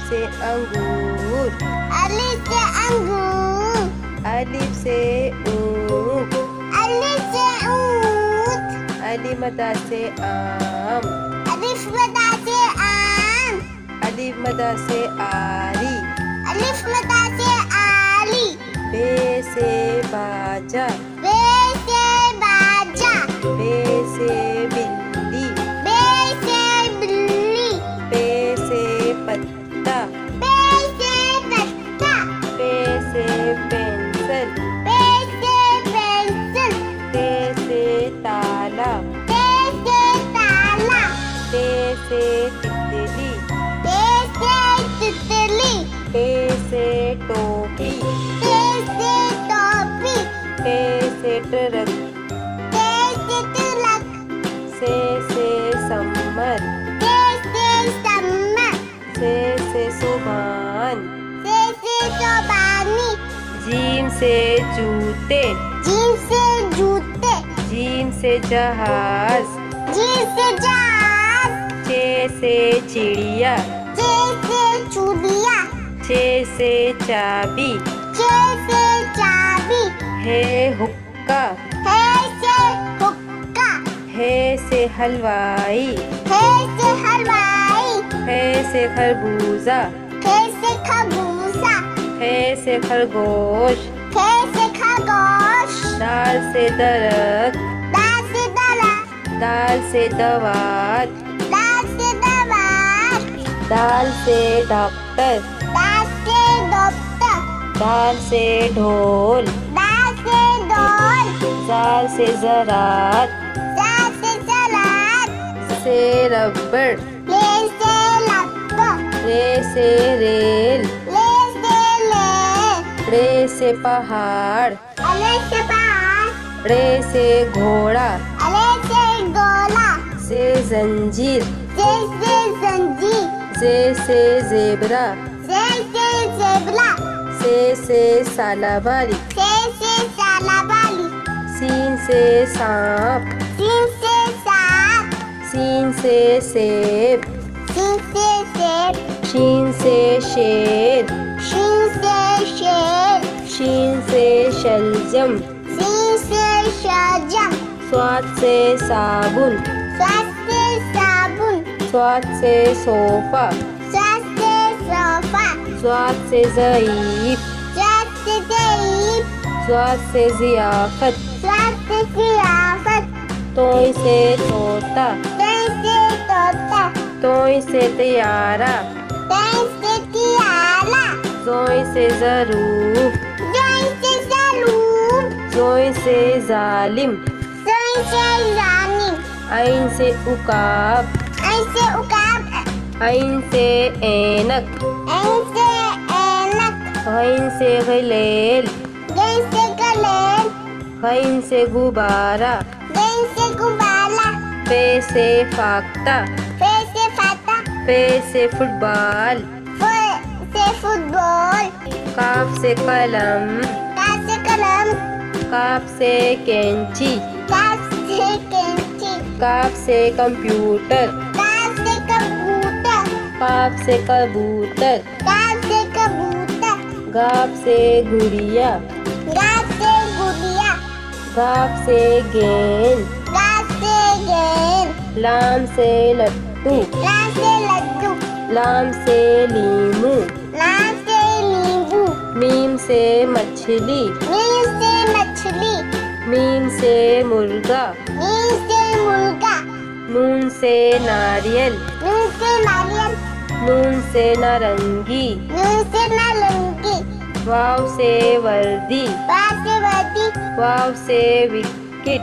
से अंगूर, अलिफ से अंगूर, अलिफ से ऊँट, अलिफ से ऊँट, अलिफ मदा से आम, अलिफ मदा से आम, अलिफ मदा से आरी, अलिफ मदा से आली, बे से बाजा, बे से बाजा, बे से बिल्ली, बे से बिल्ली, पे से पत्ता, पे से पत्ता, पे से पेंसिल, पे से पेंसिल, ते से ताला, ते से ताला, ते से तितली, ते से तितली, पे से टोपी, ते से टोपी, पे से ट्रक, ते से तिलक, से समर, ते से सम्मत, से सुभान, से सोबानी, जीम से जूते, जीम से जूते, जीम से जहाज, जीम से जहाज, चे से चिड़िया, चे से चूड़िया, चे से चाबी, चे से चाबी, है हुक्का, है से हुक्का, है से हलवाई, है से हलवाई, है से खरबूजा, है से खरबूजा, है से खरगोश, है से खरगोश, दाल से दरख्त, दाल से दरख्त, दाल से दवात, दाल से दवात, दाल से डॉक्टर, दाल से डॉक्टर, दाल से ढोल, दाल से ढोल, जाल से ज़रात, दाल से सलाद, से रबड़, ले से लप्पा, रे से रेल, ले से ले, रे से पहाड़, अले से पहाड़, रे से घोड़ा, अले से गोला, से जंजीर, से जंजीर, से ज़ेबरा, से ज़ेबरा, से सालाबारी, से सालाबाली, सीन से सांप, सीन से सांप, सीन से सेब, सीन से सेब, शीन से शेर, शीन से शेर, शीन से शलजम, सीन से शाहजम, स्वाद से साबुन, स्वाद से साबुन, स्वाद से सोफा, स्वाद से सोफा, स्वाद से ज़ईफ, स्वाद से ज़ईफ, स्वाद से ज़ियाफ़त, स्वाद से ज़ियाफ़त, तोय से तोता, तय से तोता, तोय से तैयारा, तय से तियारा, जोय से ज़रूफ, जोय से ज़रूर, जोय से जालिम, जोय से जानिम, आइन से उकाब, ऐसे उकाब, आइन से ऐनक, ऐसे ऐनक, गैन से गलेल, गैन से गलेल, गैन से गुब्बारा, गैन से गुब्बारा, पे से फाख्ता, फे से फाता, पे से फुटबॉल, फे से फुटबॉल, काफ से कलम, का से कलम, काफ से कैंची, का से कैंची, काफ से कंप्यूटर, का से कंप्यूटर, काफ से कबूतर, का से कबूतर, गाफ से गुड़िया, गा से गुड़िया, गाफ से गेंद, गा से गेंद, लाम से लट्टू, ला से लड्डू, लाम से लीमू, ला से नींबू, मीम से मछली, मीम से मछली, मीम से मुर्गा, मीम से मुर्गा, नून से नारियल, नून से नारियल, नून से नारंगी, नून से नारंगी, वाव से वर्दी, बा से वर्दी, वाव से विकेट,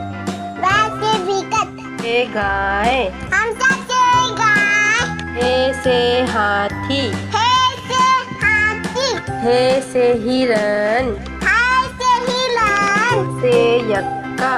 बा से विकेट, ए गाय, हमजा से गाय, ए से हाथी, हे से हाथी, हे से हिरन, हाय से हिरण, से यक्का,